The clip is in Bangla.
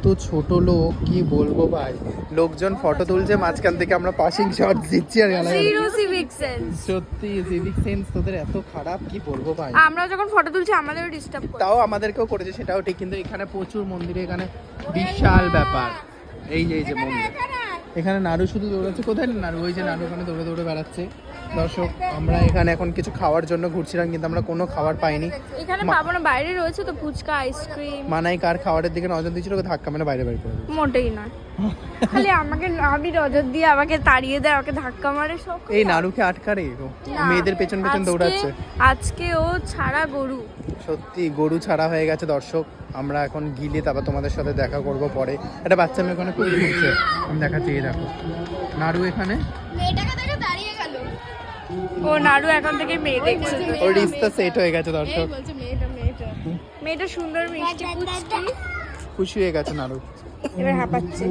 এত ছোট লোক কি বলবো ভাই, লোকজন ফটো তুলছে মাঝখান থেকে আমরা পাসিং শট দিচ্ছি আর জিরো সিভিক সেন্স। সত্যি সিভিক সেন্স তোদের এত খারাপ, কি বলবো ভাই। আমরা যখন ফটো তুলছি আমাদেরও ডিস্টার্ব করে। তাও আমাদেরকেও করেছে, সেটাও ঠিক, কিন্তু এখানে প্রচুর মন্দিরে, এখানে বিশাল ব্যাপার। এই যে মন্দির, এখানে নাড়ু শুধু দৌড়াচ্ছে। কোথায় নাড়ু? ওই যে নাড়ু ওখানে দৌড়ে দৌড়ে বেড়াচ্ছে। দর্শক, আমরা এখানে এখন কিছু খাওয়ার জন্য ঘুরছিলাম, কিন্তু আমরা কোনো খাবার পাইনি। এখানে পাবো না, বাইরে রয়েছে তো ফুচকা আইসক্রিম। মানাই কার খাবারের দিকে নজর দিয়েছিল, ওকে ধাক্কা মেরে বাইরে করে দিয়েছে। মোটেই নয়, খালি আমাকে আমি নজর দিয়ে আমাকে তাড়িয়ে দেয়, আমাকে ধাক্কা মারে সব। এই নাড়ুকে আটকারে মেয়েদের পেছন পেছন দৌড়াচ্ছে। আজকে ও ছাড়া গরু, সত্যি গরু ছাড়া হয়ে গেছে। দর্শক, আমরা এখন গিলে তারপর তোমাদের সাথে দেখা করব পরে। একটা বাচ্চা মেয়ে ওখানে খুবই ঘুরছে, আমি দেখাচ্ছি। এই দেখো নাড়ু এখানে, ও নাড়ু এখন থেকে মেয়ে দেখছে। ওর রিস্তা সেট হয়ে গেছে। দর্শক, মেয়েটা সুন্দর মিষ্টি পুচকি, খুশি হয়ে গেছে নাড়ু। এবার হাঁপাচ্ছে।